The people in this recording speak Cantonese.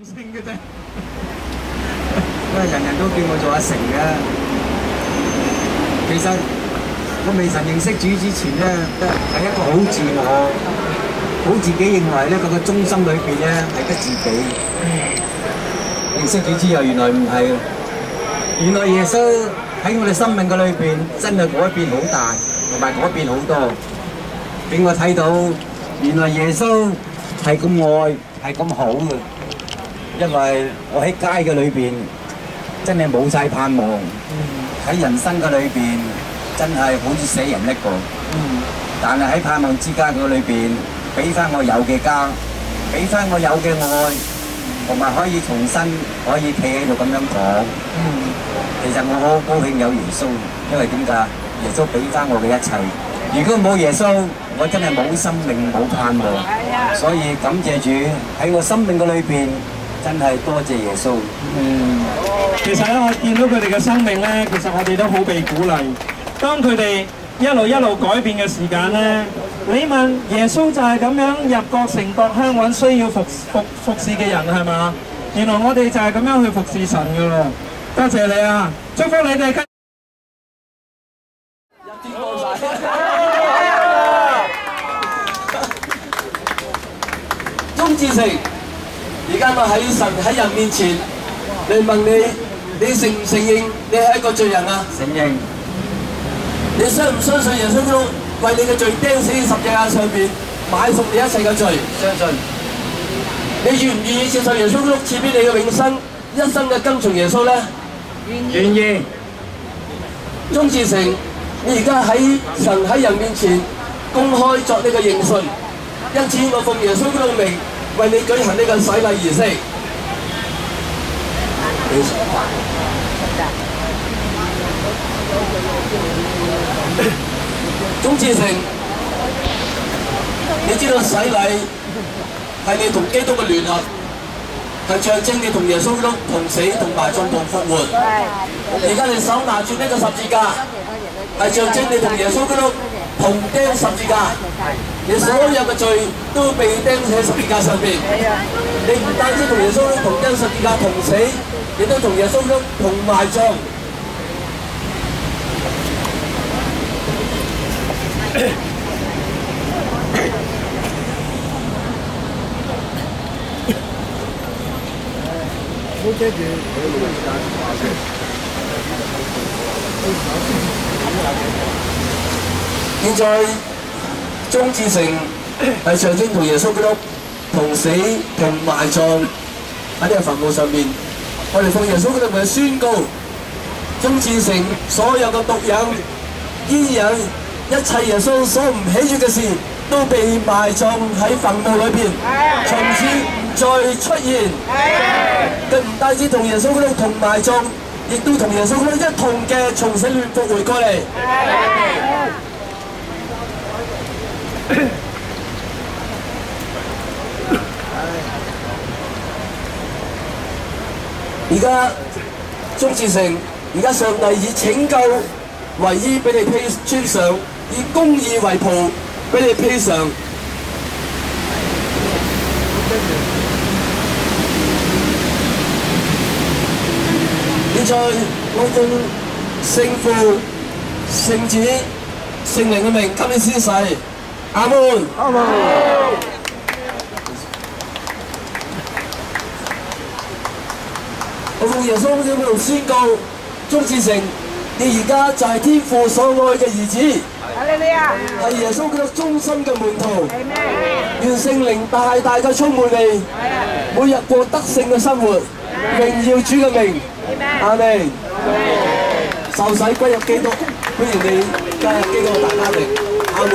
升嘅啫。因為人人都叫我做阿成嘅，其實我未曾認識主之前咧，係一個好自我、好自己認為咧，佢個中心裏邊咧係得自己。認識主之後，原來唔係，原來耶穌喺我哋生命嘅裏邊真係改變好大，同埋改變好多，俾我睇到原來耶穌係咁愛，係咁好嘅。因為我喺街嘅裏邊真係冇晒盼望，喺人生嘅裏邊真係好似死人一個。但係喺盼望之家嘅裏邊，俾翻我有嘅家，俾翻我有嘅愛，同埋可以重新可以企喺度咁樣講。其實我好高興有耶穌，因為點解？耶穌俾翻我嘅一切。如果冇耶穌，我真係冇生命冇盼望。所以感謝主喺我生命嘅裏邊。真係多謝耶穌。其實咧，我見到佢哋嘅生命咧，其實我哋都好被鼓勵。當佢哋一路改變嘅時間咧，你問耶穌就係咁樣入國城奪鄉揾需要服侍嘅人係嘛？原來我哋就係咁樣去服侍神㗎咯。多謝你啊！祝福你哋。鍾志成。而家我喺神喺人面前嚟問你，你承唔承認你係一個罪人啊？承認。你相唔相信耶穌基督為你嘅罪釘死喺十字架上邊，買贖你一切嘅罪？相信。你願唔願意接受耶穌基督賜俾你嘅永生，一生嘅跟從耶穌咧？願意。鍾志成，你而家喺神喺人面前公開作呢個認信，因此我奉耶穌基督名。為你舉行呢個洗禮儀式。鍾志成，你知道洗禮係你同基督嘅聯合，係象徵你同耶穌基督同死同埋葬同復活。而家你手拿住呢個十字架，係象徵你同耶穌基督同釘十字架。你所有嘅罪都被釘喺十字架上邊。你唔單止同耶穌同釘十字架同死，亦都同耶穌同埋葬。現在鍾志成係象徵同耶穌基督同死同埋葬喺呢個墳墓上面。我哋奉耶穌基督嘅宣告，鍾志成所有嘅毒癮、煙癮、一切耶穌所唔喜悅嘅事，都被埋葬喺墳墓裏邊，從此唔再出現。佢唔單止同耶穌基督同埋葬，亦都同耶穌基督一同嘅從死裏復活過嚟。而家鍾志成，而家上帝以拯救為衣俾你披穿上，以公義為袍俾你披上。現在我奉聖父、聖子、聖靈嘅名給你施洗。阿門。阿門。我奉耶穌基督宣告，鍾志成，你而家就係天父所愛嘅兒子，係耶穌基督忠心嘅門徒。願聖靈大大嘅充滿你，每日過得勝嘅生活，榮耀主嘅名。阿們。受洗歸入基督，歡迎你加入基督嘅大家庭。阿門。